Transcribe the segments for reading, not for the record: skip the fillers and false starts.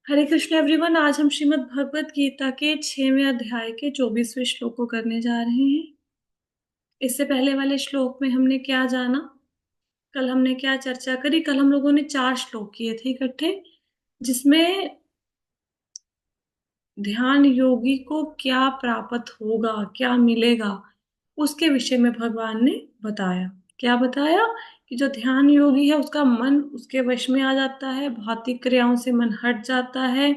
हरे Krishna everyone. आज हम श्रीमद् भगवत गीता के 6वें अध्याय के 24वें श्लोक को करने जा रहे हैं। इससे पहले वाले श्लोक में हमने क्या जाना, कल हमने क्या चर्चा करी। कल हम लोगों ने 4 श्लोक किए थे इकट्ठे, जिसमें ध्यान योगी को क्या प्राप्त होगा, क्या मिलेगा, उसके विषय में भगवान ने बताया। क्या बताया कि जो ध्यान योगी है उसका मन उसके वश में आ जाता है, भौतिक क्रियाओं से मन हट जाता है।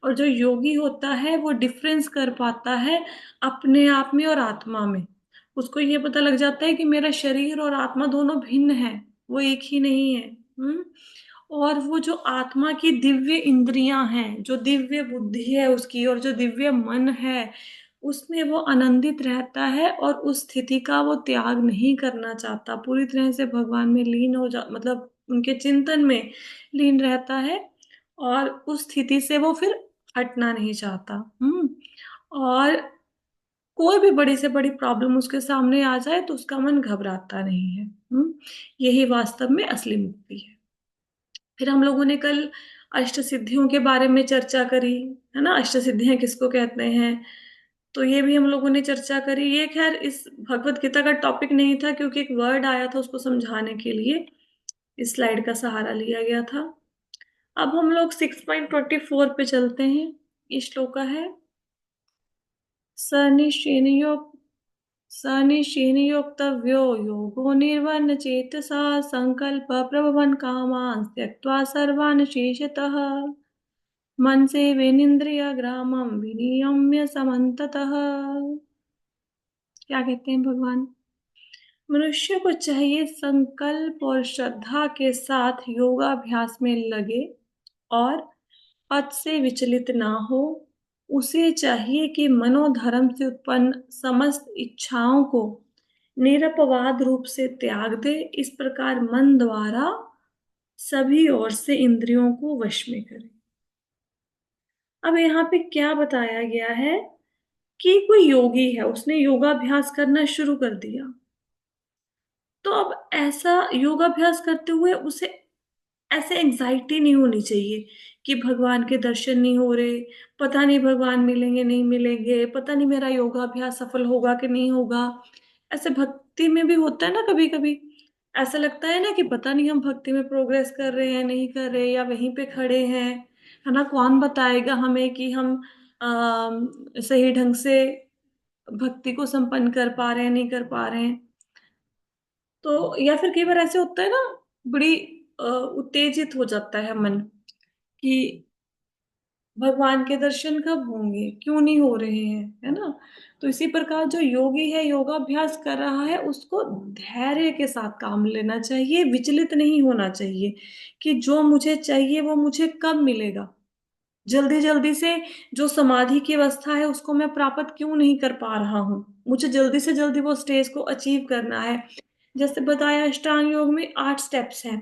और जो योगी होता है वो डिफरेंस कर पाता है अपने आप में और आत्मा में। उसको ये पता लग जाता है कि मेरा शरीर और आत्मा दोनों भिन्न है, वो एक ही नहीं है। और वो जो आत्मा की दिव्य इंद्रियां हैं, जो दिव्य बुद्धि है उसकी, और जो दिव्य मन है, उसमें वो आनंदित रहता है और उस स्थिति का वो त्याग नहीं करना चाहता। पूरी तरह से भगवान में लीन हो जा मतलब उनके चिंतन में लीन रहता है, और उस स्थिति से वो फिर हटना नहीं चाहता। और कोई भी बड़ी से बड़ी प्रॉब्लम उसके सामने आ जाए तो उसका मन घबराता नहीं है। यही वास्तव में असली मुक्ति है। फिर हम लोगों ने कल अष्ट सिद्धियों के बारे में चर्चा करी, है ना। अष्ट सिद्धियां किसको कहते हैं, तो ये भी हम लोगों ने चर्चा करी। ये खैर इस भगवत गीता का टॉपिक नहीं था, क्योंकि एक वर्ड आया था उसको समझाने के लिए इस स्लाइड का सहारा लिया गया था। अब हम लोग 6.24 पे चलते हैं। ये श्लोक है, सनिश्चेनयोग सनिश्चेनयोक्तव्यो योगो निर्वन्न चेतसा संकल्प प्रभवन कामान् त्यक्त्वा सर्वान् शेषतः मनसेवेनिन्द्रियग्रामं विनियम्य समन्ततः। क्या कहते हैं भगवान? मनुष्य को चाहिए संकल्प और श्रद्धा के साथ योगाभ्यास में लगे और पथ से विचलित ना हो। उसे चाहिए कि मनोधर्म से उत्पन्न समस्त इच्छाओं को निरपवाद रूप से त्याग दे। इस प्रकार मन द्वारा सभी ओर से इंद्रियों को वश में करे। अब यहाँ पे क्या बताया गया है कि कोई योगी है, उसने योगाभ्यास करना शुरू कर दिया। तो अब ऐसा योगाभ्यास करते हुए उसे ऐसे एंजाइटी नहीं होनी चाहिए कि भगवान के दर्शन नहीं हो रहे, पता नहीं भगवान मिलेंगे नहीं मिलेंगे, पता नहीं मेरा योगाभ्यास सफल होगा कि नहीं होगा। ऐसे भक्ति में भी होता है ना, कभी कभी ऐसा लगता है ना कि पता नहीं हम भक्ति में प्रोग्रेस कर रहे हैं नहीं कर रहे, या वहीं पे खड़े हैं, है ना। कौन बताएगा हमें कि हम सही ढंग से भक्ति को संपन्न कर पा रहे हैं नहीं कर पा रहे हैं। तो या फिर कई बार ऐसे होता है ना, बड़ी उत्तेजित हो जाता है मन कि भगवान के दर्शन कब होंगे, क्यों नहीं हो रहे हैं, है ना। तो इसी प्रकार जो योगी है, योगाभ्यास कर रहा है, उसको धैर्य के साथ काम लेना चाहिए, विचलित नहीं होना चाहिए कि जो मुझे चाहिए वो मुझे कब मिलेगा। जल्दी जल्दी से जो समाधि की अवस्था है उसको मैं प्राप्त क्यों नहीं कर पा रहा हूँ, मुझे जल्दी से जल्दी वो स्टेज को अचीव करना है। जैसे बताया, अष्टांग योग में 8 स्टेप्स हैं।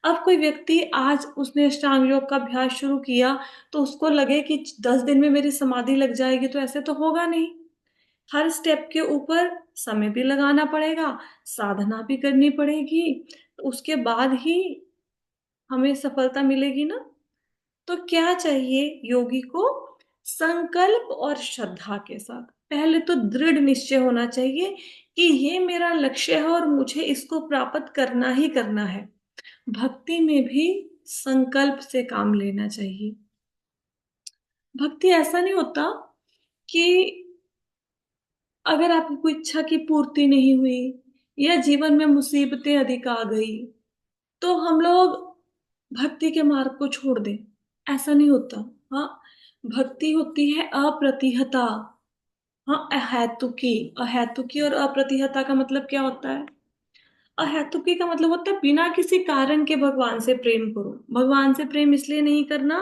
अब कोई व्यक्ति आज उसने अष्टांग योग का अभ्यास शुरू किया तो उसको लगे कि 10 दिन में मेरी समाधि लग जाएगी, तो ऐसे तो होगा नहीं। हर स्टेप के ऊपर समय भी लगाना पड़ेगा, साधना भी करनी पड़ेगी, तो उसके बाद ही हमें सफलता मिलेगी ना। तो क्या चाहिए योगी को? संकल्प और श्रद्धा के साथ पहले तो दृढ़ निश्चय होना चाहिए कि ये मेरा लक्ष्य है और मुझे इसको प्राप्त करना ही करना है। भक्ति में भी संकल्प से काम लेना चाहिए। भक्ति ऐसा नहीं होता कि अगर आपकी कोई इच्छा की पूर्ति नहीं हुई या जीवन में मुसीबतें अधिक आ गई तो हम लोग भक्ति के मार्ग को छोड़ दें। ऐसा नहीं होता। हाँ, भक्ति होती है अप्रतिहता। हाँ, अहेतुकी। अहेतुकी और अप्रतिहता का मतलब क्या होता है? अहेतुकी का मतलब होता है बिना किसी कारण के भगवान से प्रेम करो। भगवान से प्रेम इसलिए नहीं करना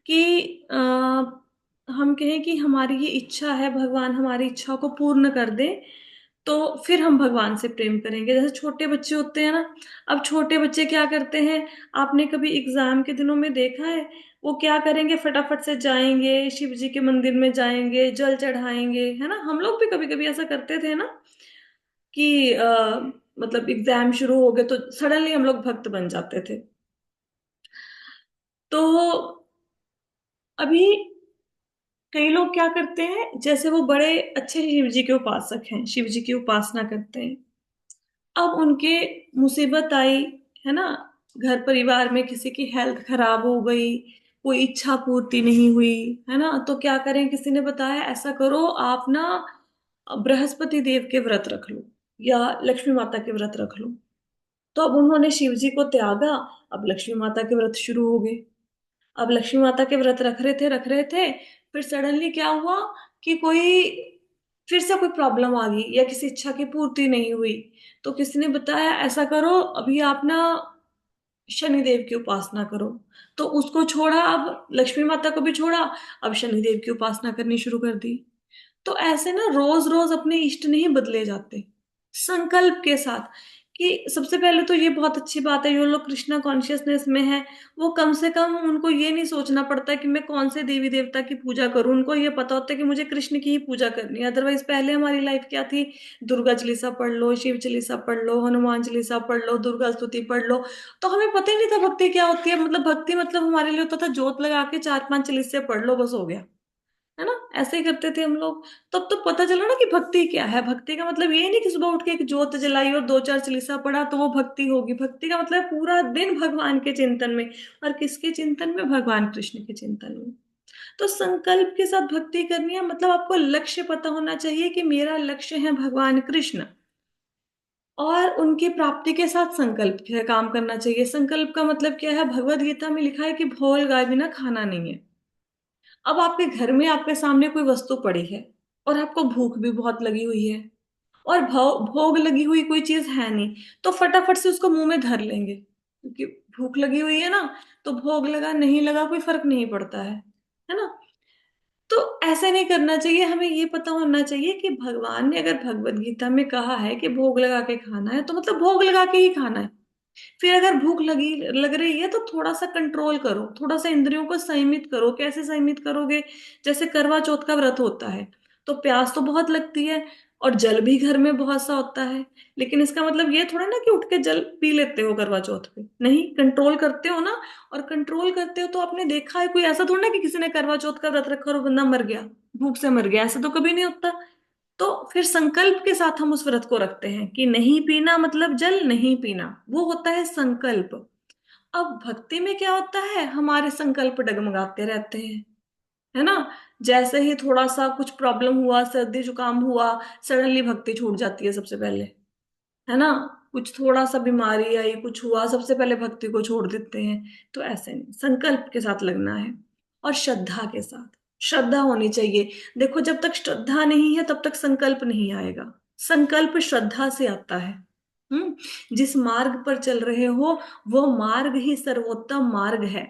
कि हम कहें कि हमारी ये इच्छा है, भगवान हमारी इच्छा को पूर्ण कर दे, तो फिर हम भगवान से प्रेम करेंगे। जैसे छोटे बच्चे होते हैं ना, अब छोटे बच्चे क्या करते हैं, आपने कभी एग्जाम के दिनों में देखा है? वो क्या करेंगे, फटाफट से जाएंगे शिव जी के मंदिर में, जाएंगे जल चढ़ाएंगे, है ना। हम लोग भी कभी कभी ऐसा करते थे ना कि मतलब एग्जाम शुरू हो गए तो सडनली हम लोग भक्त बन जाते थे। तो अभी कई लोग क्या करते हैं, जैसे वो बड़े अच्छे शिव जी के उपासक हैं, शिव जी की उपासना करते हैं। अब उनके मुसीबत आई, है ना, घर परिवार में किसी की हेल्थ खराब हो गई, कोई इच्छा पूर्ति नहीं हुई, है ना, तो क्या करें, किसी ने बताया ऐसा करो आप ना बृहस्पति देव के व्रत रख लो या लक्ष्मी माता के व्रत रख लो। तो अब उन्होंने शिव जी को त्यागा, अब लक्ष्मी माता के व्रत शुरू हो गए। अब लक्ष्मी माता के व्रत रख रहे थे, फिर सडनली क्या हुआ कि कोई फिर से कोई प्रॉब्लम आ गई या किसी इच्छा की पूर्ति नहीं हुई। तो किसी ने बताया ऐसा करो, अभी आप ना शनिदेव की उपासना करो। तो उसको छोड़ा, अब लक्ष्मी माता को भी छोड़ा, अब शनिदेव की उपासना करनी शुरू कर दी। तो ऐसे ना रोज रोज अपने इष्ट नहीं बदले जाते, संकल्प के साथ। कि सबसे पहले तो ये बहुत अच्छी बात है, जो लोग कृष्णा कॉन्शियसनेस में है, वो कम से कम उनको ये नहीं सोचना पड़ता कि मैं कौन से देवी देवता की पूजा करूं। उनको ये पता होता है कि मुझे कृष्ण की ही पूजा करनी है। अदरवाइज पहले हमारी लाइफ क्या थी, दुर्गा चालीसा पढ़ लो, शिव चालीसा पढ़ लो, हनुमान चालीसा पढ़ लो, दुर्गा स्तुति पढ़ लो। तो हमें पता ही नहीं था भक्ति क्या होती है। मतलब भक्ति मतलब हमारे लिए होता था जोत लगा के चार पांच चालीसे पढ़ लो, बस हो गया, है ना। ऐसे ही करते थे हम लोग। तब तो पता चला ना कि भक्ति क्या है। भक्ति का मतलब ये नहीं कि सुबह उठ के एक जोत जलाई और दो चार चालीसा पढ़ा तो वो भक्ति होगी। भक्ति का मतलब है पूरा दिन भगवान के चिंतन में। और किसके चिंतन में, भगवान कृष्ण के चिंतन में। तो संकल्प के साथ भक्ति करनी है, मतलब आपको लक्ष्य पता होना चाहिए कि मेरा लक्ष्य है भगवान कृष्ण। और उनकी प्राप्ति के साथ संकल्प से काम करना चाहिए। संकल्प का मतलब क्या है, भगवत गीता में लिखा है कि भोल गाय बिना खाना नहीं है। अब आपके घर में आपके सामने कोई वस्तु पड़ी है और आपको भूख भी बहुत लगी हुई है और भोग लगी हुई कोई चीज है नहीं, तो फटाफट से उसको मुंह में धर लेंगे क्योंकि भूख लगी हुई है ना। तो भोग लगा नहीं लगा कोई फर्क नहीं पड़ता है ना। तो ऐसे नहीं करना चाहिए। हमें ये पता होना चाहिए कि भगवान ने अगर भगवत गीता में कहा है कि भोग लगा के खाना है, तो मतलब भोग लगा के ही खाना है। फिर अगर भूख लग रही है तो थोड़ा सा कंट्रोल करो, थोड़ा सा इंद्रियों को संयमित करो। कैसे संयमित करोगे, जैसे करवा चौथ का व्रत होता है, तो प्यास तो बहुत लगती है और जल भी घर में बहुत सा होता है। लेकिन इसका मतलब ये थोड़ा ना कि उठ के जल पी लेते हो करवा चौथ पे, नहीं, कंट्रोल करते हो ना। और कंट्रोल करते हो तो आपने देखा है, कोई ऐसा थोड़ा ना कि किसी ने करवा चौथ का व्रत रखा और बंदा मर गया, भूख से मर गया, ऐसा तो कभी नहीं होता। तो फिर संकल्प के साथ हम उस व्रत को रखते हैं कि नहीं पीना, मतलब जल नहीं पीना, वो होता है संकल्प। अब भक्ति में क्या होता है, हमारे संकल्प डगमगाते रहते हैं, है ना। जैसे ही थोड़ा सा कुछ प्रॉब्लम हुआ, सर्दी जुकाम हुआ, सडनली भक्ति छूट जाती है सबसे पहले, है ना। कुछ थोड़ा सा बीमारी आई, कुछ हुआ, सबसे पहले भक्ति को छोड़ देते हैं। तो ऐसे नहीं, संकल्प के साथ लगना है और श्रद्धा के साथ। श्रद्धा होनी चाहिए। देखो, जब तक श्रद्धा नहीं है तब तक संकल्प नहीं आएगा। संकल्प श्रद्धा से आता है। जिस मार्ग पर चल रहे हो वो मार्ग ही सर्वोत्तम मार्ग है।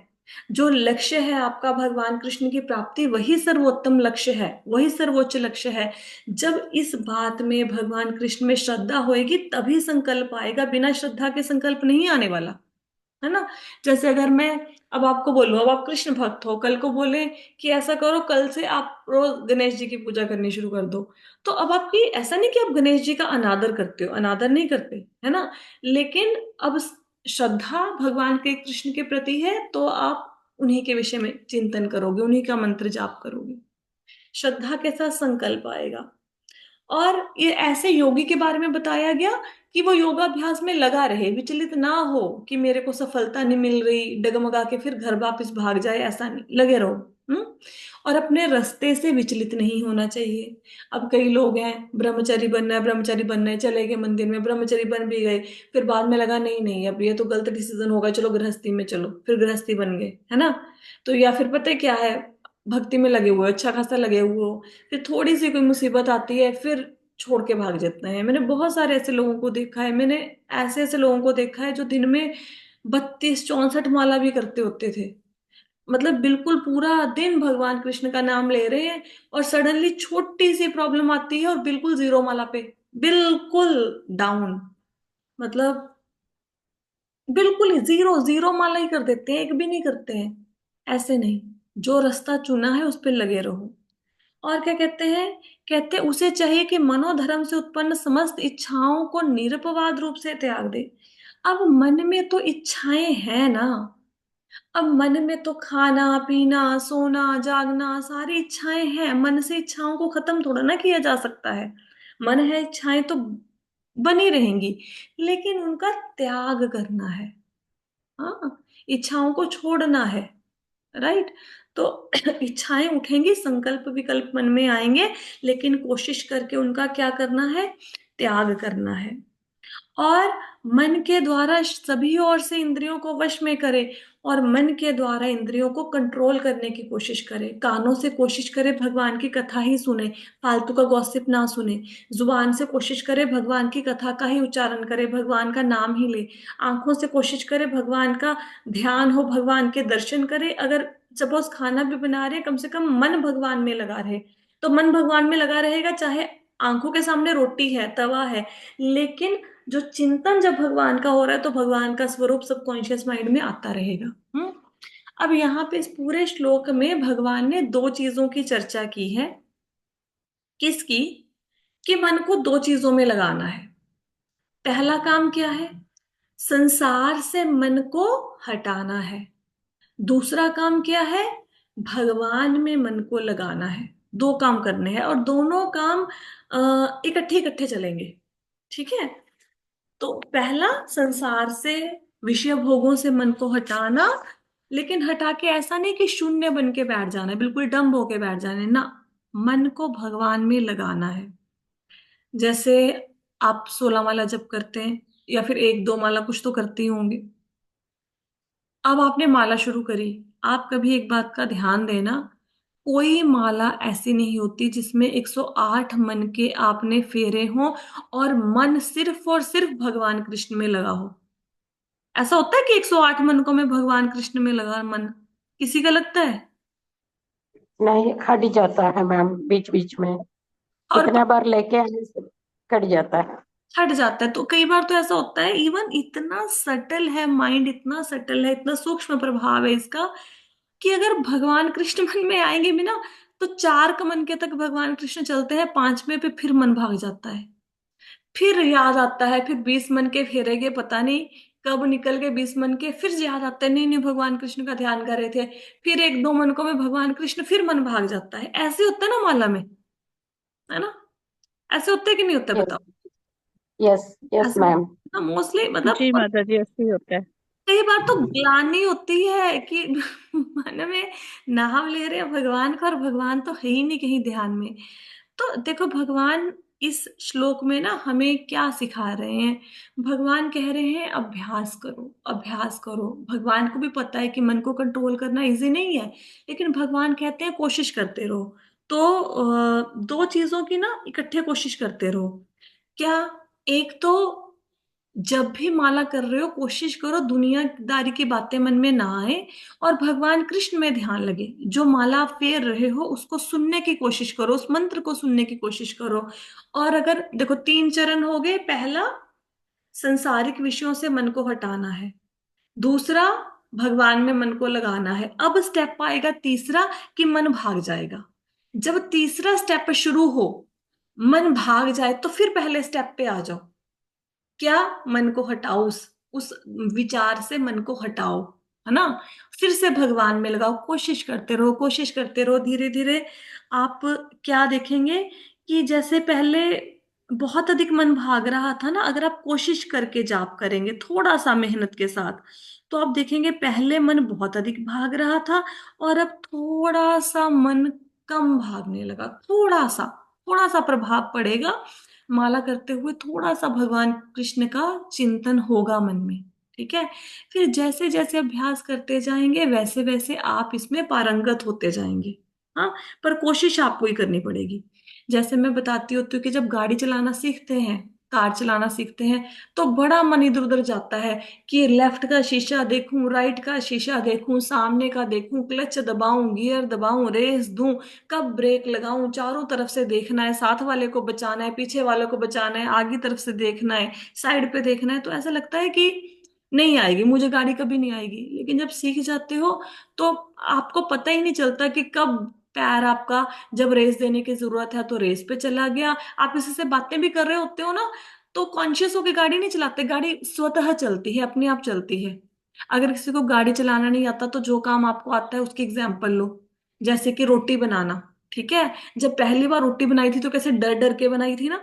जो लक्ष्य है आपका भगवान कृष्ण की प्राप्ति, वही सर्वोत्तम लक्ष्य है, वही सर्वोच्च लक्ष्य है। जब इस बात में भगवान कृष्ण में श्रद्धा होएगी तभी संकल्प आएगा, बिना श्रद्धा के संकल्प नहीं आने वाला, है ना। जैसे अगर मैं अब आपको बोलूं, अब आप कृष्ण भक्त हो, कल को बोले कि ऐसा करो कल से आप रोज गणेश जी की पूजा करनी शुरू कर दो। तो अब आपकी ऐसा नहीं कि आप गणेश जी का अनादर करते हो, अनादर नहीं करते, है ना। लेकिन अब श्रद्धा भगवान के कृष्ण के प्रति है तो आप उन्हीं के विषय में चिंतन करोगे, उन्हीं का मंत्र जाप करोगे। श्रद्धा के साथ संकल्प आएगा। और ये ऐसे योगी के बारे में बताया गया कि वो योगाभ्यास में लगा रहे, विचलित ना हो कि मेरे को सफलता नहीं मिल रही, डगमगा के फिर घर वापस भाग जाए, ऐसा नहीं, लगे रहो। हम्म। और अपने रास्ते से विचलित नहीं होना चाहिए। अब कई लोग हैं, ब्रह्मचारी बनना है, ब्रह्मचारी बनना है, चले गए मंदिर में, ब्रह्मचारी बन भी गए, फिर बाद में लगा नहीं नहीं अब ये तो गलत डिसीजन होगा, चलो गृहस्थी में चलो, फिर गृहस्थी बन गए, है ना। तो या फिर पता है क्या है, भक्ति में लगे हुए, अच्छा खासा लगे हुए हो, फिर थोड़ी सी कोई मुसीबत आती है फिर छोड़ के भाग जाते हैं। मैंने बहुत सारे ऐसे लोगों को देखा है, मैंने ऐसे ऐसे लोगों को देखा है जो दिन में 32 64 माला भी करते होते थे। मतलब बिल्कुल पूरा दिन भगवान कृष्ण का नाम ले रहे हैं और सडनली छोटी सी प्रॉब्लम आती है और बिल्कुल जीरो माला पे, बिल्कुल डाउन। मतलब बिल्कुल ही जीरो जीरो माला ही कर देते हैं, एक भी नहीं करते हैं। ऐसे नहीं, जो रास्ता चुना है उस पर लगे रहो। और क्या कहते हैं, कहते उसे चाहिए कि मनोधर्म से उत्पन्न समस्त इच्छाओं को निरपवाद रूप से त्याग दे। अब मन में तो इच्छाएं हैं ना, अब मन में तो खाना पीना सोना जागना सारी इच्छाएं हैं, मन से इच्छाओं को खत्म थोड़ा ना किया जा सकता है। मन है, इच्छाएं तो बनी रहेंगी, लेकिन उनका त्याग करना है। हाँ, इच्छाओं को छोड़ना है। राइट। तो इच्छाएं उठेंगी, संकल्प विकल्प मन में आएंगे, लेकिन कोशिश करके उनका क्या करना है, त्याग करना है। और मन के द्वारा सभी ओर से इंद्रियों को वश में करे, और मन के द्वारा इंद्रियों को कंट्रोल करने की कोशिश करे। कानों से कोशिश करे भगवान की कथा ही सुने, फालतू का गॉसिप ना सुने। जुबान से कोशिश करे भगवान की कथा का ही उच्चारण करे, भगवान का नाम ही ले। आंखों से कोशिश करे भगवान का ध्यान हो, भगवान के दर्शन करे। अगर सपोज खाना भी बना रहे, कम से कम मन भगवान में लगा रहे। तो मन भगवान में लगा रहेगा, चाहे आंखों के सामने रोटी है, तवा है, लेकिन जो चिंतन जब भगवान का हो रहा है तो भगवान का स्वरूप सबकॉन्शियस माइंड में आता रहेगा। अब यहाँ पे इस पूरे श्लोक में भगवान ने दो चीजों की चर्चा की है। किसकी? कि मन को दो चीजों में लगाना है। पहला काम क्या है? संसार से मन को हटाना है। दूसरा काम क्या है? भगवान में मन को लगाना है। दो काम करने हैं, और दोनों काम इकट्ठे इकट्ठे चलेंगे। ठीक है। तो पहला, संसार से विषय भोगों से मन को हटाना, लेकिन हटा के ऐसा नहीं कि शून्य बन के बैठ जाना है, बिल्कुल डम्ब होके बैठ जाना है ना। मन को भगवान में लगाना है। जैसे आप 16 माला जप करते हैं, या फिर एक दो माला कुछ तो करते ही होंगे। अब आपने माला शुरू करी, आप कभी एक बात का ध्यान देना, कोई माला ऐसी नहीं होती जिसमें 108 मन के आपने फेरे हों और मन सिर्फ और सिर्फ भगवान कृष्ण में लगा हो। ऐसा होता है कि 108 मनकों में भगवान कृष्ण में लगा मन? किसी का लगता है? नहीं, हट जाता है मैम बीच बीच में। और कितना बार लेके आने से कट जाता है। हट जाता है। तो कई बार तो ऐसा होता है, इवन इतना सटल है माइंड, इतना सटल है, इतना सूक्ष्म प्रभाव है इसका, कि अगर भगवान कृष्ण मन में आएंगे भी ना, तो 4 का मन के तक भगवान कृष्ण चलते हैं, 5वें पे फिर मन भाग जाता है। फिर याद आता है, फिर 20 मन के फेरेगे, पता नहीं कब निकल गए 20 मन के, फिर याद आता है नहीं नहीं भगवान कृष्ण का ध्यान कर रहे थे। फिर एक दो मनकों में भगवान कृष्ण, फिर मन भाग जाता है। ऐसे होता है ना माला में, है ना? ऐसे होते हैं कि नहीं होते, यस, बताओ? यस, यस ऐसे मैम। होता है मोस्टली, मतलब। जी माता जी, ऐसे ही होता है। कई बार तो ग्लानि होती है कि मन में नाम ले रहे हैं भगवान का, और भगवान तो है ही नहीं कहीं ध्यान में। तो देखो भगवान इस श्लोक में ना हमें क्या सिखा रहे हैं। भगवान कह रहे हैं अभ्यास करो, अभ्यास करो। भगवान को भी पता है कि मन को कंट्रोल करना इजी नहीं है, लेकिन भगवान कहते हैं कोशिश करते रहो। तो दो चीजों की ना इकट्ठे कोशिश करते रहो। क्या? एक तो जब भी माला कर रहे हो, कोशिश करो दुनियादारी की बातें मन में ना आए, और भगवान कृष्ण में ध्यान लगे। जो माला आप फेर रहे हो उसको सुनने की कोशिश करो, उस मंत्र को सुनने की कोशिश करो। और अगर देखो, 3 चरण हो गए। पहला, संसारिक विषयों से मन को हटाना है। दूसरा, भगवान में मन को लगाना है। अब स्टेप आएगा तीसरा, कि मन भाग जाएगा। जब तीसरा स्टेप शुरू हो, मन भाग जाए, तो फिर पहले स्टेप पे आ जाओ। क्या? मन को हटाओ, उस विचार से मन को हटाओ, है ना? फिर से भगवान में लगाओ, कोशिश करते रहो, कोशिश करते रहो। धीरे धीरे आप क्या देखेंगे, कि जैसे पहले बहुत अधिक मन भाग रहा था ना, अगर आप कोशिश करके जाप करेंगे थोड़ा सा मेहनत के साथ, तो आप देखेंगे पहले मन बहुत अधिक भाग रहा था, और अब थोड़ा सा मन कम भागने लगा। थोड़ा सा प्रभाव पड़ेगा। माला करते हुए थोड़ा सा भगवान कृष्ण का चिंतन होगा मन में। ठीक है। फिर जैसे जैसे अभ्यास करते जाएंगे, वैसे वैसे आप इसमें पारंगत होते जाएंगे। हाँ, पर कोशिश आपको ही करनी पड़ेगी। जैसे मैं बताती होती हूँ कि जब गाड़ी चलाना सीखते हैं, कार चलाना सीखते हैं, तो बड़ा मन इधर उधर जाता है, कि लेफ्ट का शीशा देखूं, राइट का शीशा देखूं, सामने का देखूं, क्लच दबाऊं, गियर दबाऊं, रेस दूं, कब ब्रेक लगाऊं, चारों तरफ से देखना है, साथ वाले को बचाना है, पीछे वाले को बचाना है, आगे तरफ से देखना है, साइड पे देखना है। तो ऐसा लगता है कि नहीं आएगी मुझे गाड़ी, कभी नहीं आएगी। लेकिन जब सीख जाते हो, तो आपको पता ही नहीं चलता कि कब पैर आपका, जब रेस देने की जरूरत है तो रेस पे चला गया। आप किसी से बातें भी कर रहे होते हो ना, तो कॉन्शियस होकर गाड़ी नहीं चलाते, गाड़ी स्वतः चलती है, अपने आप चलती है। अगर किसी को गाड़ी चलाना नहीं आता तो जो काम आपको आता है उसकी एग्जाम्पल लो। जैसे कि रोटी बनाना। ठीक है। जब पहली बार रोटी बनाई थी तो कैसे डर डर के बनाई थी ना।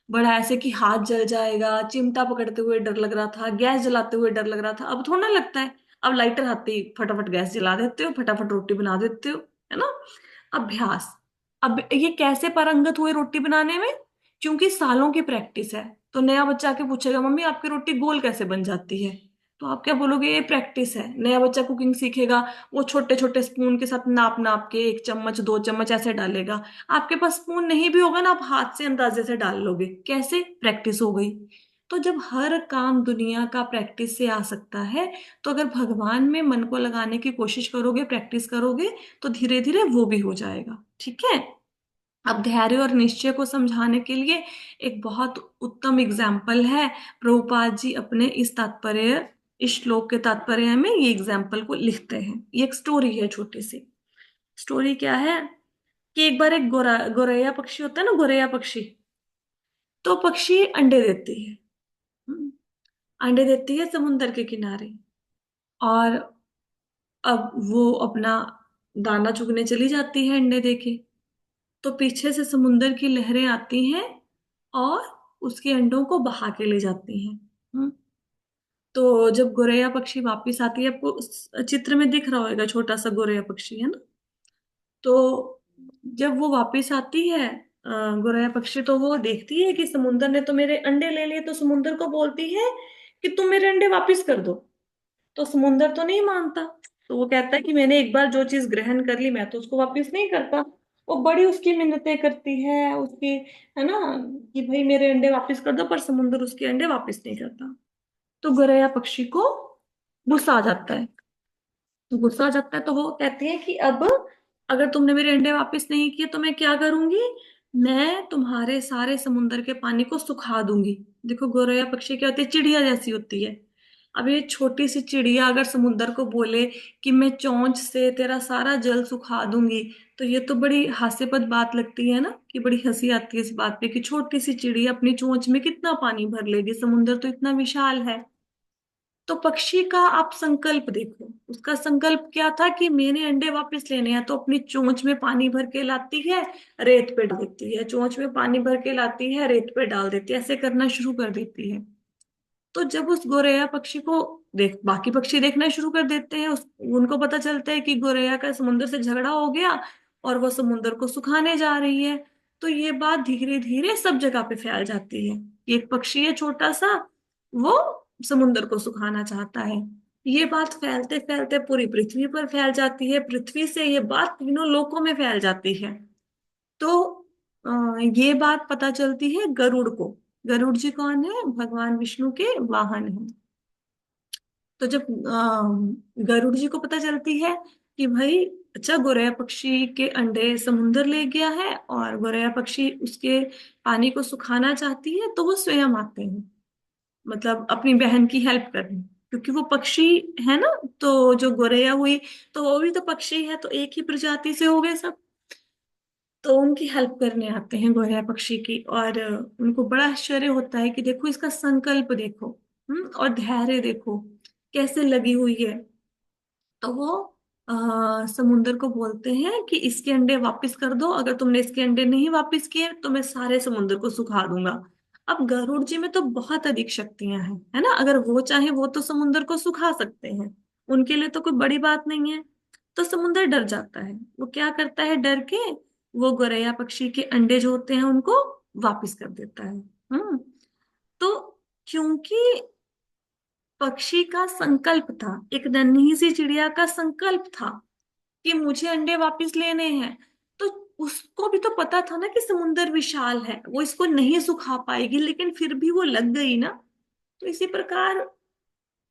बड़ा ऐसे कि हाथ जल जाएगा, चिमटा पकड़ते हुए डर लग रहा था, गैस जलाते हुए डर लग रहा था। अब थोड़ा ना लगता है। अब लाइटर आते ही फटाफट गैस जला देते हो, फटाफट रोटी बना देते हो। है ना। अभ्यास। अब ये कैसे पारंगत हुए रोटी बनाने में? क्योंकि सालों की प्रैक्टिस है। तो नया बच्चा आके पूछेगा, मम्मी आपकी रोटी गोल कैसे बन जाती है? तो आप क्या बोलोगे? ये प्रैक्टिस है। नया बच्चा कुकिंग सीखेगा, वो छोटे छोटे स्पून के साथ नाप नाप के 1 चम्मच 2 चम्मच ऐसे डालेगा। आपके पास स्पून नहीं भी होगा ना, आप हाथ से अंदाजे से डाल लोगे। कैसे? प्रैक्टिस हो गई। तो जब हर काम दुनिया का प्रैक्टिस से आ सकता है, तो अगर भगवान में मन को लगाने की कोशिश करोगे, प्रैक्टिस करोगे, तो धीरे धीरे वो भी हो जाएगा। ठीक है। अब धैर्य और निश्चय को समझाने के लिए एक बहुत उत्तम एग्जाम्पल है। प्रभुपाद जी अपने इस श्लोक के तात्पर्य में ये एग्जाम्पल को लिखते हैं। ये एक स्टोरी है, छोटी सी। स्टोरी क्या है? कि एक बार एक गोरैया पक्षी होता है ना, गोरैया पक्षी। तो पक्षी अंडे देती है। हम्म, अंडे देती है समुंदर के किनारे। और अब वो अपना दाना चुगने चली जाती है अंडे देके। तो पीछे से समुंदर की लहरें आती हैं और उसके अंडों को बहा के ले जाती हैं। हम्म। तो जब गोरैया पक्षी वापस आती है, आपको उस चित्र में दिख रहा होगा, छोटा सा गोरैया पक्षी है ना। तो जब वो वापस आती है, गोरैया पक्षी, तो वो देखती है कि समुंदर ने तो मेरे अंडे ले लिए। तो समुंदर को बोलती है कि तुम मेरे अंडे वापस कर दो। तो समुंदर तो नहीं मानता। तो वो कहता है कि मैंने एक बार जो चीज ग्रहण कर ली, मैं तो उसको वापस नहीं करता। वो बड़ी उसकी मिन्नतें करती है उसकी, है ना, कि भाई मेरे अंडे वापस कर दो, पर समुंदर उसके अंडे वापस नहीं करता। तो गौरैया पक्षी को गुस्सा आ जाता है। तो गुस्सा आ जाता है तो वो कहती है कि अब अगर तुमने मेरे अंडे वापस नहीं किए तो मैं क्या करूंगी? मैं तुम्हारे सारे समुंदर के पानी को सुखा दूंगी। देखो गौरैया पक्षी क्या होती है? चिड़िया जैसी होती है। अब ये छोटी सी चिड़िया अगर समुंदर को बोले कि मैं चोंच से तेरा सारा जल सुखा दूंगी, तो ये तो बड़ी हास्यास्पद बात लगती है ना, कि बड़ी हंसी आती है इस बात पे कि छोटी सी चिड़िया अपनी चोंच में कितना पानी भर लेगी, समुंदर तो इतना विशाल है। तो पक्षी का आप संकल्प देखो, उसका संकल्प क्या था कि मैंने अंडे वापस लेने हैं। तो अपनी चोंच में पानी भर के लाती है, रेत पे डालती है, चोंच में पानी भर के लाती है, रेत पे डाल देती है, ऐसे करना शुरू कर देती है। तो जब उस गोरैया पक्षी को देख बाकी पक्षी देखना शुरू कर देते हैं, उनको पता चलता है कि गोरैया का समुद्र से झगड़ा हो गया और वो समुद्र को सुखाने जा रही है। तो ये बात धीरे धीरे सब जगह पे फैल जाती है। एक पक्षी है छोटा सा, वो समुद्र को सुखाना चाहता है। ये बात फैलते फैलते पूरी पृथ्वी पर फैल जाती है, पृथ्वी से ये बात तीनों लोकों में फैल जाती है। तो ये बात पता चलती है गरुड़ को। गरुड़ जी कौन है? भगवान विष्णु के वाहन हैं। तो जब गरुड़ जी को पता चलती है कि भाई, अच्छा, गोरैया पक्षी के अंडे समुंदर ले गया है और गोरैया पक्षी उसके पानी को सुखाना चाहती है, तो वो स्वयं आते हैं, मतलब अपनी बहन की हेल्प करने। क्योंकि वो पक्षी है ना, तो जो गोरैया हुई, तो वो भी तो पक्षी है, तो एक ही प्रजाति से हो गए सब। तो उनकी हेल्प करने आते हैं गौरैया पक्षी की। और उनको बड़ा आश्चर्य होता है कि देखो इसका संकल्प देखो। और धैर्य देखो कैसे लगी हुई है। तो वो समुंदर को बोलते हैं कि इसके अंडे वापस कर दो, अगर तुमने इसके अंडे नहीं वापस किए तो मैं सारे समुंदर को सुखा दूंगा। अब गरुड़ जी में तो बहुत अधिक शक्तियां हैं, है ना, अगर वो चाहे वो तो समुंदर को सुखा सकते हैं। उनके लिए तो कोई बड़ी बात नहीं है। तो समुंदर डर जाता है। वो क्या करता है? डर के वो गोरैया पक्षी के अंडे जो होते हैं उनको वापस कर देता है। तो क्योंकि पक्षी का संकल्प था, एक नन्ही सी चिड़िया का संकल्प था कि मुझे अंडे वापस लेने हैं, तो उसको भी तो पता था ना कि समुंदर विशाल है, वो इसको नहीं सुखा पाएगी, लेकिन फिर भी वो लग गई ना। तो इसी प्रकार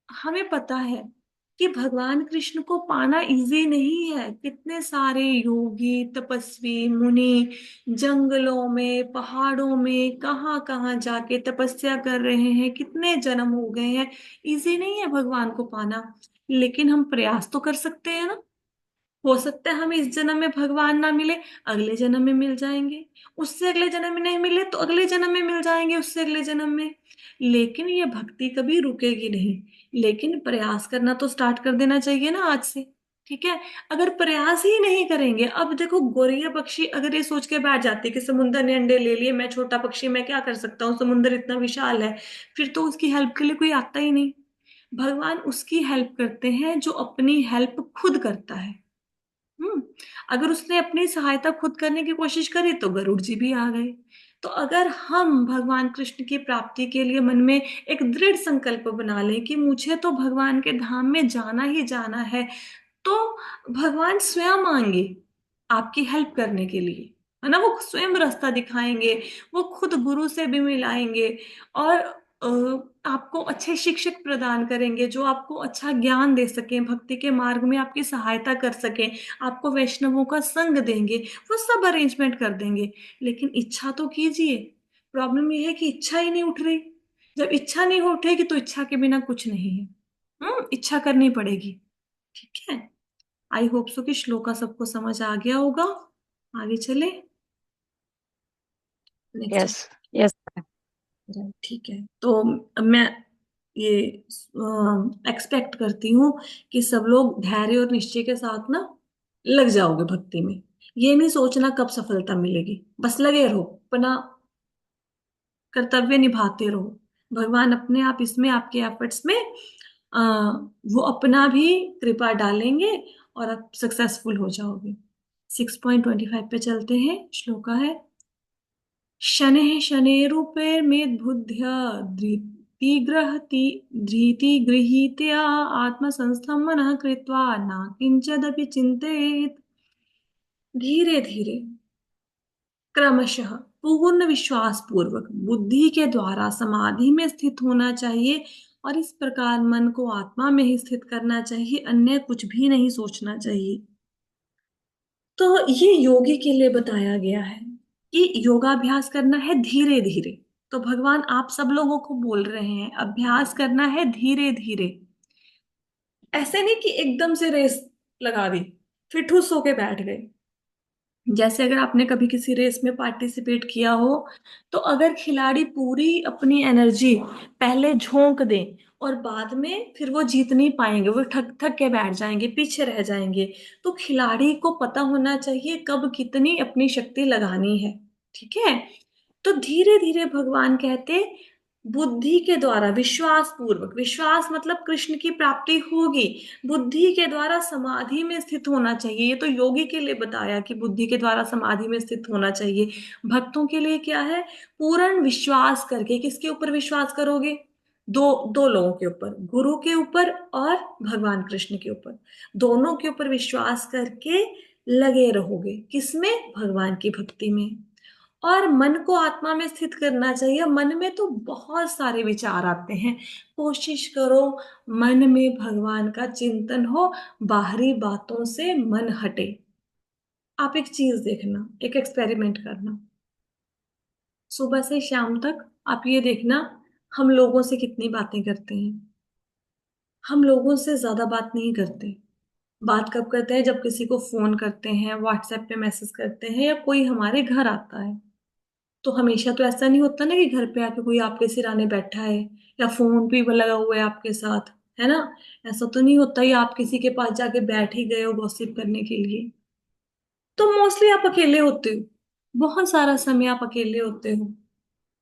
हमें पता है कि भगवान कृष्ण को पाना इजी नहीं है। कितने सारे योगी तपस्वी मुनि जंगलों में पहाड़ों में कहाँ कहाँ जाके तपस्या कर रहे हैं, कितने जन्म हो गए हैं। इजी नहीं है भगवान को पाना, लेकिन हम प्रयास तो कर सकते हैं ना। हो सकता है हमें इस जन्म में भगवान ना मिले, अगले जन्म में मिल जाएंगे। उससे अगले जन्म में नहीं मिले तो अगले जन्म में मिल जाएंगे, उससे अगले जन्म में। लेकिन ये भक्ति कभी रुकेगी नहीं। लेकिन प्रयास करना तो स्टार्ट कर देना चाहिए ना आज से। ठीक है। अगर प्रयास ही नहीं करेंगे, अब देखो गोरिया पक्षी अगर ये सोच के बैठ जाती है कि समुंदर ने अंडे ले लिए, मैं छोटा पक्षी, मैं क्या कर सकता हूँ, समुंदर इतना विशाल है, फिर तो उसकी हेल्प के लिए कोई आता ही नहीं। भगवान उसकी हेल्प करते हैं जो अपनी हेल्प खुद करता है। हम्म। अगर उसने अपनी सहायता खुद करने की कोशिश करी तो गरुड़ जी भी आ गए। तो अगर हम भगवान कृष्ण की प्राप्ति के लिए मन में एक दृढ़ संकल्प बना लें कि मुझे तो भगवान के धाम में जाना ही जाना है, तो भगवान स्वयं आएंगे आपकी हेल्प करने के लिए। है ना, वो स्वयं रास्ता दिखाएंगे। वो खुद गुरु से भी मिलाएंगे। और आपको अच्छे शिक्षक प्रदान करेंगे जो आपको अच्छा ज्ञान दे सकें, भक्ति के मार्ग में आपकी सहायता कर सकें, आपको वैष्णवों का संग देंगे। वो सब अरेंजमेंट कर देंगे। लेकिन इच्छा तो कीजिए। प्रॉब्लम ये है कि इच्छा ही नहीं उठ रही। जब इच्छा नहीं उठेगी तो इच्छा के बिना कुछ नहीं है। इच्छा करनी पड़ेगी। ठीक है। आई होप सो कि श्लोका सबको समझ आ गया होगा। आगे चले। नेक्स्ट। यस। यस। ठीक है, तो अब मैं ये एक्सपेक्ट करती हूँ कि सब लोग धैर्य और निश्चय के साथ ना लग जाओगे भक्ति में। ये नहीं सोचना कब सफलता मिलेगी, बस लगे रहो, अपना कर्तव्य निभाते रहो। भगवान अपने आप इसमें आपके एफर्ट्स में आ, वो अपना भी कृपा डालेंगे और आप सक्सेसफुल हो जाओगे। 6.25 पे चलते हैं। श्लोका है, शनैः शनैरुपैर्मेद्बुद्ध्या धृतिगृहीत्या आत्मसंस्थं मनः कृत्वा न किंचिदपि चिन्तयेत्। धीरे धीरे, क्रमशः, पूर्ण विश्वास पूर्वक बुद्धि के द्वारा समाधि में स्थित होना चाहिए। और इस प्रकार मन को आत्मा में ही स्थित करना चाहिए, अन्य कुछ भी नहीं सोचना चाहिए। तो ये योगी के लिए बताया गया है कि योगाभ्यास करना है धीरे धीरे। तो भगवान आप सब लोगों को बोल रहे हैं अभ्यास करना है धीरे धीरे। ऐसे नहीं कि एकदम से रेस लगा दी, फिर ठुस होके बैठ गए। जैसे अगर आपने कभी किसी रेस में पार्टिसिपेट किया हो, तो अगर खिलाड़ी पूरी अपनी एनर्जी पहले झोंक दें और बाद में फिर वो जीत नहीं पाएंगे, वो थक थक के बैठ जाएंगे, पीछे रह जाएंगे। तो खिलाड़ी को पता होना चाहिए कब कितनी अपनी शक्ति लगानी है। ठीक है। तो धीरे धीरे भगवान कहते, बुद्धि के द्वारा विश्वास पूर्वक, विश्वास मतलब कृष्ण की प्राप्ति होगी, बुद्धि के द्वारा समाधि में स्थित होना चाहिए। ये तो योगी के लिए बताया कि बुद्धि के द्वारा समाधि में स्थित होना चाहिए। भक्तों के लिए क्या है, पूर्ण विश्वास करके। किसके ऊपर विश्वास करोगे, दो दो लोगों के ऊपर, गुरु के ऊपर और भगवान कृष्ण के ऊपर। दोनों के ऊपर विश्वास करके लगे रहोगे, किसमें, भगवान की भक्ति में। और मन को आत्मा में स्थित करना चाहिए। मन में तो बहुत सारे विचार आते हैं, कोशिश करो मन में भगवान का चिंतन हो, बाहरी बातों से मन हटे। आप एक चीज देखना, एक एक्सपेरिमेंट करना, सुबह से शाम तक आप ये देखना, हम लोगों से कितनी बातें करते हैं। हम लोगों से ज्यादा बात नहीं करते। बात कब करते हैं, जब किसी को फोन करते हैं, व्हाट्सएप पे मैसेज करते हैं, या कोई हमारे घर आता है। तो हमेशा तो ऐसा नहीं होता ना कि घर पे आके कोई आपके सिराने बैठा है या फोन पे लगा हुआ है आपके साथ, है ना। ऐसा तो नहीं होता, या आप किसी के पास जाके बैठ ही गए हो गॉसिप करने के लिए। तो मोस्टली आप अकेले होते हो, बहुत सारा समय आप अकेले होते हो।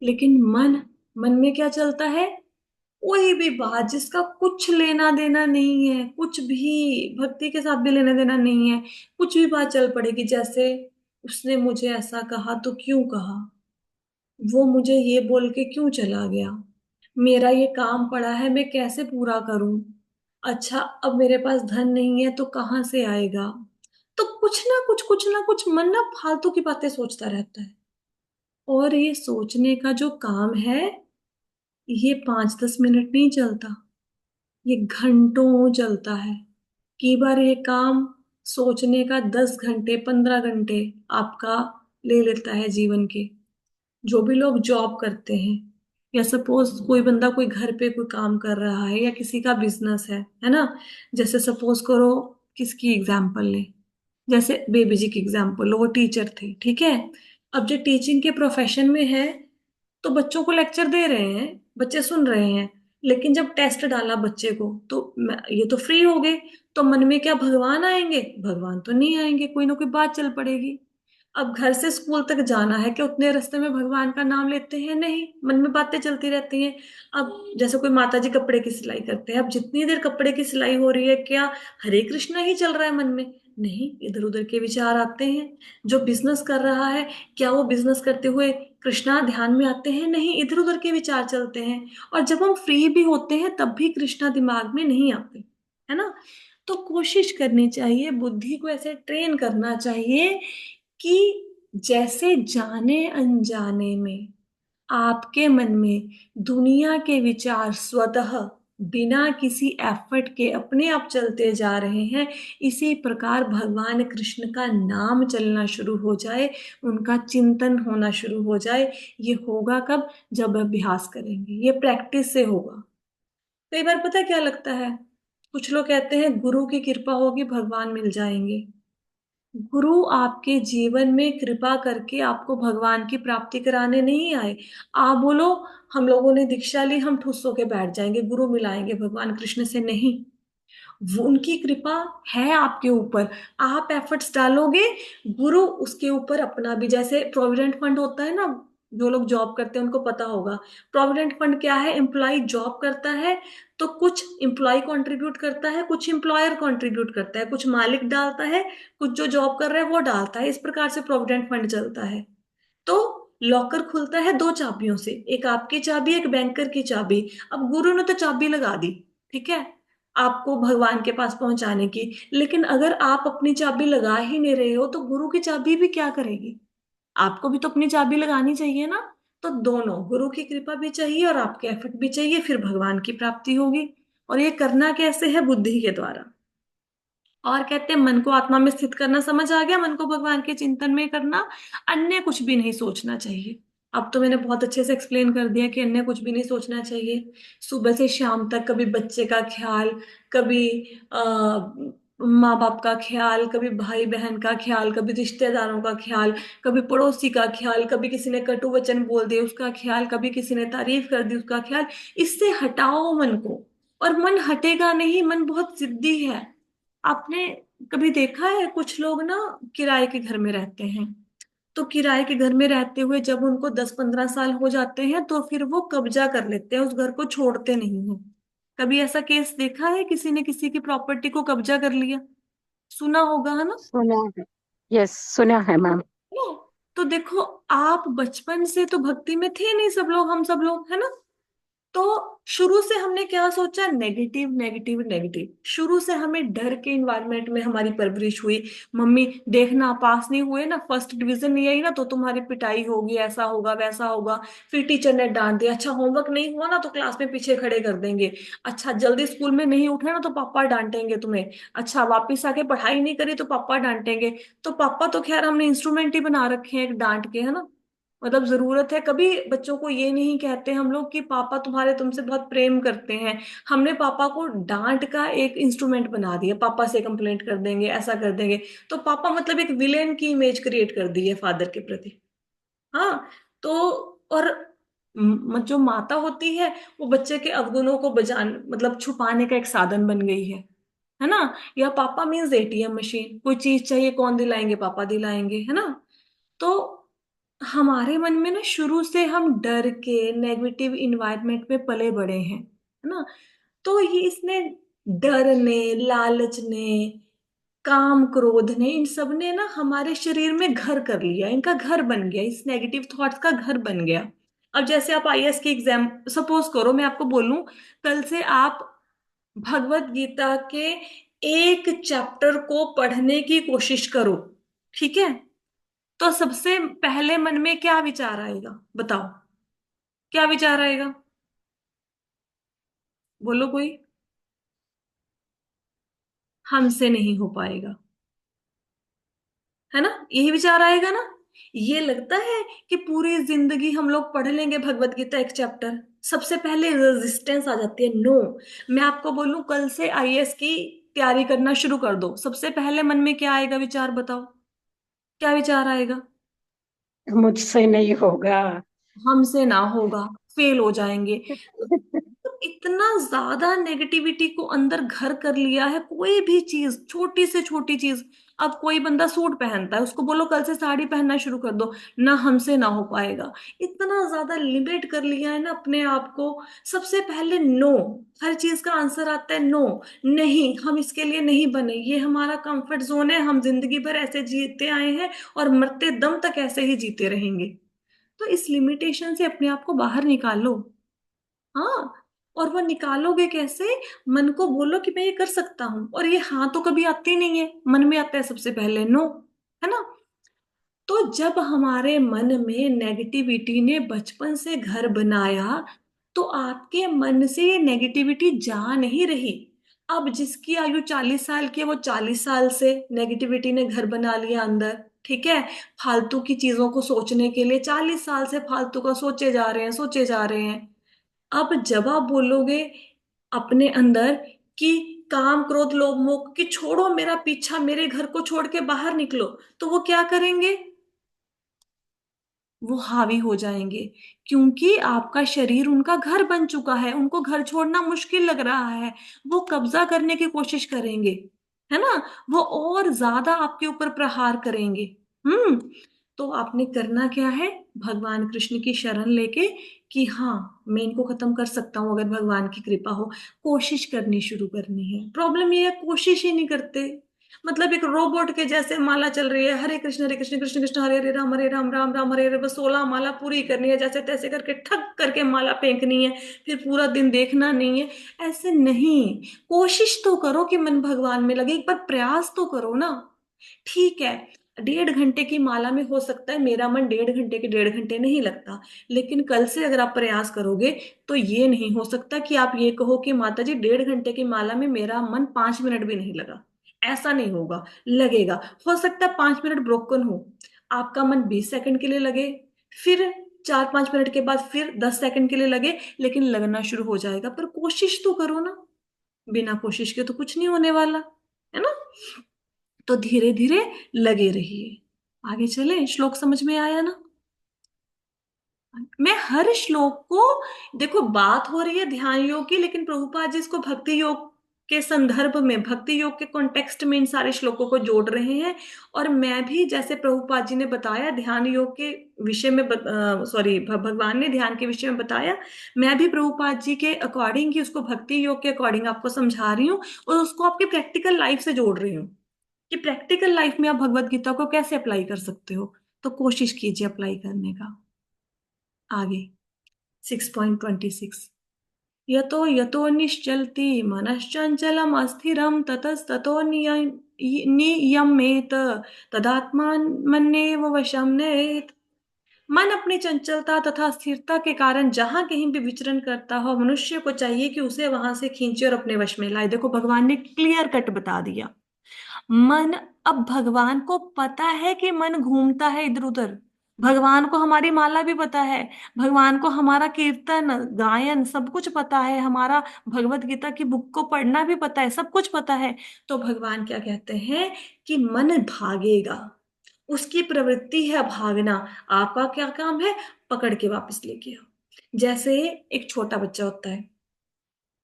लेकिन मन, मन में क्या चलता है, कोई भी बात जिसका कुछ लेना देना नहीं है, कुछ भी भक्ति के साथ भी लेना देना नहीं है, कुछ भी बात चल पड़ेगी। जैसे उसने मुझे ऐसा कहा तो क्यों कहा, वो मुझे ये बोल के क्यों चला गया, मेरा ये काम पड़ा है मैं कैसे पूरा करूं, अच्छा अब मेरे पास धन नहीं है तो कहाँ से आएगा। तो कुछ ना कुछ मन ना फालतू की बातें सोचता रहता है। और ये सोचने का जो काम है, ये 5-10 मिनट नहीं चलता, ये घंटों चलता है। कई बार ये काम सोचने का 10 घंटे 15 घंटे आपका ले लेता है जीवन के। जो भी लोग जॉब करते हैं, या सपोज कोई बंदा कोई घर पे कोई काम कर रहा है, या किसी का बिजनेस है ना। जैसे सपोज करो, किसकी एग्जाम्पल ले, जैसे बेबी जी की एग्जाम्पल, वो टीचर थे, ठीक है। अब जो टीचिंग के प्रोफेशन में है, तो बच्चों को लेक्चर दे रहे हैं, बच्चे सुन रहे हैं, लेकिन जब टेस्ट डाला बच्चे को तो ये तो फ्री हो गए, तो मन में क्या भगवान आएंगे? भगवान तो नहीं आएंगे, कोई ना कोई बात चल पड़ेगी। अब घर से स्कूल तक जाना है कि उतने रास्ते में भगवान का नाम लेते हैं? नहीं, मन में बातें चलती रहती हैं। अब जैसे कोई माता जी कपड़े की सिलाई करते हैं, अब जितनी देर कपड़े की सिलाई हो रही है, क्या हरे कृष्णा ही चल रहा है मन में? नहीं, इधर उधर के विचार आते हैं। जो बिजनेस कर रहा है, क्या वो बिजनेस करते हुए कृष्णा ध्यान में आते हैं? नहीं, इधर उधर के विचार चलते हैं। और जब हम फ्री भी होते हैं तब भी कृष्णा दिमाग में नहीं आते, है ना। तो कोशिश करनी चाहिए, बुद्धि को ऐसे ट्रेन करना चाहिए कि जैसे जाने अनजाने में आपके मन में दुनिया के विचार स्वतः बिना किसी एफर्ट के अपने आप चलते जा रहे हैं, इसी प्रकार भगवान कृष्ण का नाम चलना शुरू हो जाए, उनका चिंतन होना शुरू हो जाए। ये होगा कब? जब अभ्यास करेंगे, ये प्रैक्टिस से होगा। कई बार पता है क्या लगता है, कुछ लोग कहते हैं गुरु की कृपा होगी भगवान मिल जाएंगे। गुरु आपके जीवन में कृपा करके आपको भगवान की प्राप्ति कराने नहीं आए। आप बोलो हम लोगों ने दीक्षा ली, हम ठुस होके बैठ जाएंगे, गुरु मिलाएंगे भगवान कृष्ण से? नहीं, वो उनकी कृपा है आपके ऊपर। आप एफर्ट्स डालोगे, गुरु उसके ऊपर अपना भी, जैसे प्रोविडेंट फंड होता है ना, जो लोग जॉब करते हैं उनको पता होगा। प्रोविडेंट फंड क्या है? एम्प्लॉय जॉब करता है तो कुछ एम्प्लॉय कंट्रीब्यूट करता है, कुछ एम्प्लॉयर कंट्रीब्यूट करता है, कुछ मालिक डालता है, कुछ जो जॉब कर रहा है वो डालता है। इस प्रकार से प्रोविडेंट फंड चलता है। तो लॉकर खुलता है दो चाबियों से, एक आपकी चाबी, एक बैंकर की चाबी। अब गुरु ने तो चाबी लगा दी, ठीक है, आपको भगवान के पास पहुंचाने की, लेकिन अगर आप अपनी चाबी लगा ही नहीं रहे हो तो गुरु की चाबी भी क्या करेगी? आपको भी तो अपनी चाबी लगानी चाहिए ना। तो दोनों, गुरु की कृपा भी चाहिए और आपके एफर्ट भी चाहिए, फिर भगवान की प्राप्ति होगी। और ये करना कैसे है? बुद्धि के द्वारा। और कहते हैं मन को आत्मा में स्थित करना, समझ आ गया? मन को भगवान के चिंतन में करना, अन्य कुछ भी नहीं सोचना चाहिए। अब तो मैंने बहुत अच्छे से एक्सप्लेन कर दिया कि अन्य कुछ भी नहीं सोचना चाहिए। सुबह से शाम तक कभी बच्चे का ख्याल, कभी माँ बाप का ख्याल, कभी भाई बहन का ख्याल, कभी रिश्तेदारों का ख्याल, कभी पड़ोसी का ख्याल, कभी किसी ने कटु वचन बोल दिए उसका ख्याल, कभी किसी ने तारीफ कर दी उसका ख्याल। इससे हटाओ मन को। और मन हटेगा नहीं, मन बहुत जिद्दी है। आपने कभी देखा है कुछ लोग ना किराए के घर में रहते हैं, तो किराए के घर में रहते हुए जब उनको 10-15 साल हो जाते हैं तो फिर वो कब्जा कर लेते हैं, उस घर को छोड़ते नहीं हैं। कभी ऐसा केस देखा है किसी ने किसी की प्रॉपर्टी को कब्जा कर लिया? सुना होगा, है ना। सुना है। यस, सुना है मैम। तो देखो, आप बचपन से तो भक्ति में थे नहीं, सब लोग, हम सब लोग, है ना। तो शुरू से हमने क्या सोचा? Negative negative negative. शुरू से हमें डर के इन्वायरमेंट में हमारी परवरिश हुई। मम्मी देखना, पास नहीं हुए ना, फर्स्ट डिवीजन नहीं आई ना तो तुम्हारी पिटाई होगी, ऐसा होगा वैसा होगा। फिर टीचर ने डांट दिया, अच्छा होमवर्क नहीं हुआ ना तो क्लास में पीछे खड़े कर देंगे। अच्छा जल्दी स्कूल में नहीं उठे ना तो पापा डांटेंगे तुम्हें। अच्छा वापिस आके पढ़ाई नहीं करी तो पापा डांटेंगे। तो पापा तो खैर हमने इंस्ट्रूमेंट ही बना रखे हैं एक डांट के, है ना। मतलब जरूरत है, कभी बच्चों को ये नहीं कहते हम लोग कि पापा तुम्हारे तुमसे बहुत प्रेम करते हैं। हमने पापा को डांट का एक इंस्ट्रूमेंट बना दिया, पापा से कंप्लेंट कर देंगे, ऐसा कर देंगे। तो पापा मतलब एक विलेन की इमेज क्रिएट कर दी है फादर के प्रति। हाँ। तो और जो माता होती है वो बच्चे के अवगुणों को बजान मतलब छुपाने का एक साधन बन गई है ना। या पापा मीन्स एटीएम मशीन, कोई चीज चाहिए कौन दिलाएंगे? पापा दिलाएंगे, है ना। तो हमारे मन में ना शुरू से हम डर के नेगेटिव इन्वायरमेंट में पले बड़े हैं, है ना। तो ये इसने, डर ने, लालच ने, काम क्रोध ने, इन सब ने ना हमारे शरीर में घर कर लिया, इनका घर बन गया, इस नेगेटिव थॉट्स का घर बन गया। अब जैसे आप आईएएस की एग्जाम सपोज करो, मैं आपको बोलूं कल से आप भगवत गीता के एक चैप्टर को पढ़ने की कोशिश करो, ठीक है। तो सबसे पहले मन में क्या विचार आएगा? बताओ, क्या विचार आएगा? बोलो कोई। हमसे नहीं हो पाएगा, है ना, यही विचार आएगा ना। ये लगता है कि पूरी जिंदगी हम लोग पढ़ लेंगे भगवत गीता एक चैप्टर? सबसे पहले रेजिस्टेंस आ जाती है, नो। मैं आपको बोलूं कल से आईएएस की तैयारी करना शुरू कर दो, सबसे पहले मन में क्या आएगा विचार बताओ? क्या विचार आएगा? मुझसे नहीं होगा। हमसे ना होगा, फेल हो जाएंगे। तो इतना ज्यादा नेगेटिविटी को अंदर घर कर लिया है, कोई भी चीज, छोटी से छोटी चीज। अब कोई बंदा सूट पहनता है, उसको बोलो कल से साड़ी पहनना शुरू कर दो, ना हमसे ना हो पाएगा। इतना ज्यादा लिमिट कर लिया है ना अपने आप को। सबसे पहले नो, हर चीज का आंसर आता है नो। नहीं, हम इसके लिए नहीं बने, ये हमारा कंफर्ट जोन है, हम जिंदगी भर ऐसे जीते आए हैं और मरते दम तक ऐसे ही जीते रहेंगे। तो इस लिमिटेशन से अपने आप को बाहर निकालो। हाँ, और वो निकालोगे कैसे? मन को बोलो कि मैं ये कर सकता हूं, और ये हाँ तो कभी आती नहीं है, मन में आता है सबसे पहले नो, है ना? तो जब हमारे मन में नेगेटिविटी ने बचपन से घर बनाया, तो आपके मन से ये नेगेटिविटी जा नहीं रही। अब जिसकी आयु 40 साल की है, वो 40 साल से नेगेटिविटी ने घर बना लिया अंदर, ठीक है? फालतू की चीजों को सोचने के लिए 40 साल से फालतू का सोचे जा रहे हैं, सोचे जा रहे हैं। अब जब आप बोलोगे अपने अंदर कि काम क्रोध लोभ मोह कि छोड़ो मेरा पीछा, मेरे घर को छोड़ के बाहर निकलो, तो वो क्या करेंगे? वो हावी हो जाएंगे, क्योंकि आपका शरीर उनका घर बन चुका है, उनको घर छोड़ना मुश्किल लग रहा है। वो कब्जा करने की कोशिश करेंगे, है ना? वो और ज्यादा आपके ऊपर प्रहार करेंगे। हम्म। तो आपने करना क्या है? भगवान कृष्ण की शरण लेके कि हाँ, मैं इनको खत्म कर सकता हूं अगर भगवान की कृपा हो, कोशिश करनी शुरू करनी है। प्रॉब्लम ये है, कोशिश ही नहीं करते। मतलब एक रोबोट के जैसे माला चल रही है, हरे कृष्ण कृष्ण कृष्ण हरे राम राम राम हरे हरे, बस 16 माला पूरी करनी है, जैसे तैसे करके ठक करके माला फेंकनी है, फिर पूरा दिन देखना नहीं है। ऐसे नहीं। कोशिश तो करो कि मन भगवान में लगे, एक बार प्रयास तो करो ना। ठीक है, 1.5 घंटे की माला में हो सकता है मेरा मन 1.5 घंटे के 1.5 घंटे नहीं लगता, लेकिन कल से अगर आप प्रयास करोगे, तो ये नहीं हो सकता कि आप ये कहो कि माता जी 1.5 घंटे की माला में मेरा मन 5 मिनट भी नहीं लगा। ऐसा नहीं होगा, लगेगा। हो सकता है 5 मिनट ब्रोकन हो, आपका मन 20 सेकंड के लिए लगे, फिर 4-5 मिनट के बाद फिर 10 सेकंड के लिए लगे, लेकिन लगना शुरू हो जाएगा। पर कोशिश तो करो ना, बिना कोशिश के तो कुछ नहीं होने वाला, है ना? तो धीरे धीरे लगे रहिए। आगे चले, श्लोक समझ में आया ना? मैं हर श्लोक को, देखो बात हो रही है ध्यान योग की, लेकिन प्रभुपाद जी इसको भक्ति योग के संदर्भ में, भक्ति योग के कॉन्टेक्स्ट में इन सारे श्लोकों को जोड़ रहे हैं। और मैं भी जैसे प्रभुपाद जी ने बताया ध्यान योग के विषय में, सॉरी, भगवान ने ध्यान के विषय में बताया, मैं भी प्रभुपाद जी के अकॉर्डिंग ही उसको भक्ति योग के अकॉर्डिंग आपको समझा रही हूँ, और उसको आपकी प्रैक्टिकल लाइफ से जोड़ रही हूँ कि प्रैक्टिकल लाइफ में आप भगवत गीता को कैसे अप्लाई कर सकते हो। तो कोशिश कीजिए अप्लाई करने का। आगे 6.26, यतो यतो निश्चलति मनश्चंचलम अस्थिरम ततस्ततो नियम्येत तदात्मान्मन्येव वशम नयेत। मन अपनी चंचलता तथा स्थिरता के कारण जहां कहीं भी विचरण करता हो, मनुष्य को चाहिए कि उसे वहां से खींचे और अपने वश में लाए। देखो भगवान ने क्लियर कट बता दिया। मन, अब भगवान को पता है कि मन घूमता है इधर उधर, भगवान को हमारी माला भी पता है, भगवान को हमारा कीर्तन गायन सब कुछ पता है, हमारा भगवत गीता की बुक को पढ़ना भी पता है, सब कुछ पता है। तो भगवान क्या कहते हैं कि मन भागेगा, उसकी प्रवृत्ति है भागना। आपका क्या काम है? पकड़ के वापस लेके आओ। जैसे एक छोटा बच्चा होता है,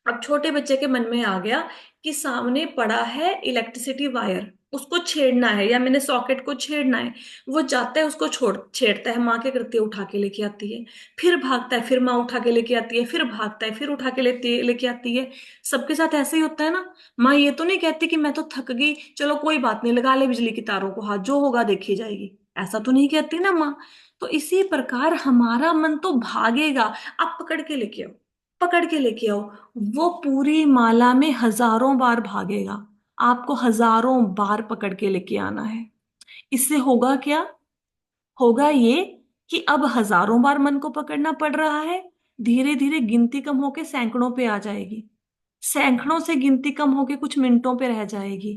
अब छोटे बच्चे के मन में आ गया कि सामने पड़ा है इलेक्ट्रिसिटी वायर, उसको छेड़ना है, या मैंने सॉकेट को छेड़ना है। वो जाता है, उसको छोड़ छेड़ता है, माँ क्या करती है? उठा के लेके आती है। फिर भागता है, फिर माँ उठा के लेके आती है, फिर भागता है, फिर उठा के लेके आती है। सबके साथ ऐसे ही होता है ना। माँ ये तो नहीं कहती कि मैं तो थक गई, चलो कोई बात नहीं, लगा ले बिजली की तारों को हाथ, जो होगा देखी जाएगी। ऐसा तो नहीं कहती ना माँ। तो इसी प्रकार हमारा मन तो भागेगा। आप पकड़ के लेके आओ, पकड़ के लेके आओ। वो पूरी माला में हजारों बार भागेगा, आपको हजारों बार पकड़ के लेके आना है। इससे होगा क्या? होगा ये कि अब हजारों बार मन को पकड़ना पड़ रहा है, धीरे धीरे गिनती कम होके सैकड़ों पे आ जाएगी, सैकड़ों से गिनती कम होके कुछ मिनटों पे रह जाएगी।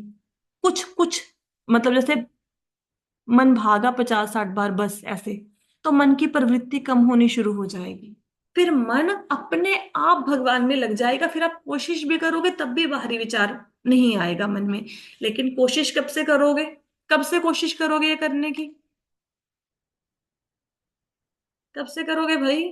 कुछ कुछ, मतलब जैसे मन भागा 50-60 बार, बस ऐसे, तो मन की प्रवृत्ति कम होनी शुरू हो जाएगी। फिर मन अपने आप भगवान में लग जाएगा। फिर आप कोशिश भी करोगे तब भी बाहरी विचार नहीं आएगा मन में। लेकिन कोशिश कब से करोगे? कब से कोशिश करोगे ये करने की? कब से करोगे भाई?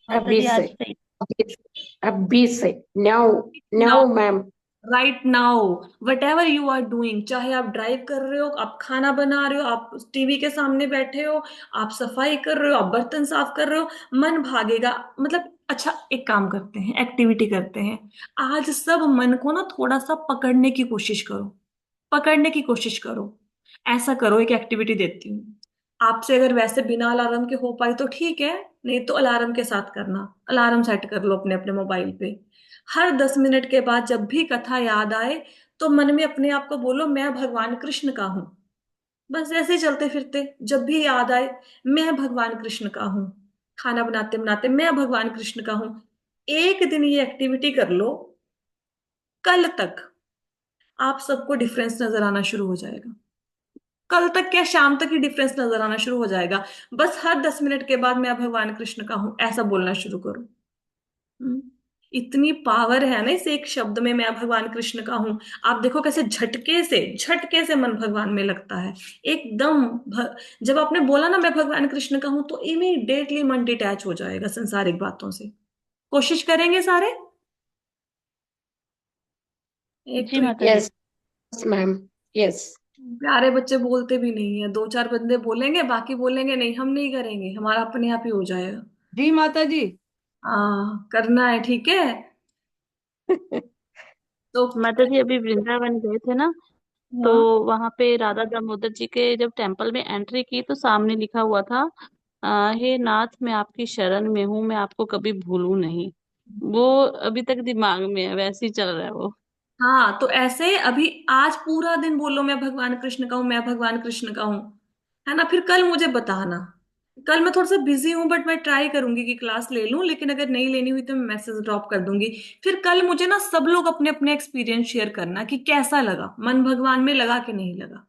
माता अभी जी से। आज से ही। अभी अभी से। Now. Now ma'am. Right now. Whatever you are doing, चाहे आप ड्राइव कर रहे हो, आप खाना बना रहे हो, आप टीवी के सामने बैठे हो, आप सफाई कर रहे हो, आप बर्तन साफ कर रहे हो, मन भागेगा। मतलब अच्छा, एक काम करते हैं, एक्टिविटी करते हैं। आज सब मन को ना थोड़ा सा पकड़ने की कोशिश करो। पकड़ने की कोशिश करो। ऐसा करो, एक एक्टिविटी देती हूँ आपसे। अगर वैसे बिना अलार्म के हो पाए तो ठीक है, नहीं तो अलार्म के साथ करना। अलार्म सेट कर लो अपने अपने मोबाइल पे। हर 10 मिनट के बाद जब भी कथा याद आए, तो मन में अपने आप को बोलो, मैं भगवान कृष्ण का हूं। बस ऐसे ही चलते फिरते जब भी याद आए, मैं भगवान कृष्ण का हूं। खाना बनाते बनाते मैं भगवान कृष्ण का हूं। एक दिन ये एक्टिविटी कर लो, कल तक आप सबको डिफरेंस नजर आना शुरू हो जाएगा। कल तक क्या, शाम तक ही डिफरेंस नजर आना शुरू हो जाएगा। बस हर 10 मिनट के बाद मैं भगवान कृष्ण का हूं ऐसा बोलना शुरू करो। हम्म। इतनी पावर है ना इस एक शब्द में, मैं भगवान कृष्ण का हूं। आप देखो कैसे झटके से मन भगवान में लगता है। एकदम जब आपने बोला ना मैं भगवान कृष्ण का हूं, तो इमीडिएटली मन डिटैच हो जाएगा संसारिक बातों से। कोशिश करेंगे सारे? एक जी तो माता जी। Yes ma'am. यस। प्यारे बच्चे बोलते भी नहीं है, दो चार बंदे बोलेंगे, बाकी बोलेंगे नहीं हम नहीं करेंगे, हमारा अपने आप ही हो जाएगा। जी माता जी। हाँ करना है, ठीक है। तो माता जी अभी वृंदावन गए थे ना, तो हाँ वहां पे राधा दामोदर जी के जब टेम्पल में एंट्री की तो सामने लिखा हुआ था, हे नाथ मैं आपकी शरण में हूँ, मैं आपको कभी भूलूं नहीं। वो अभी तक दिमाग में है, वैसे ही चल रहा है वो। हाँ, तो ऐसे अभी आज पूरा दिन बोलो मैं भगवान कृष्ण का हूँ, मैं भगवान कृष्ण का हूँ। है ना? फिर कल मुझे बताना। कल मैं थोड़ा सा बिजी हूँ, बट मैं ट्राई करूंगी कि क्लास ले लूं, लेकिन अगर नहीं लेनी हुई तो मैं मैसेज ड्रॉप कर दूंगी। फिर कल मुझे ना सब लोग अपने अपने एक्सपीरियंस शेयर करना कि कैसा लगा, मन भगवान में लगा कि नहीं लगा।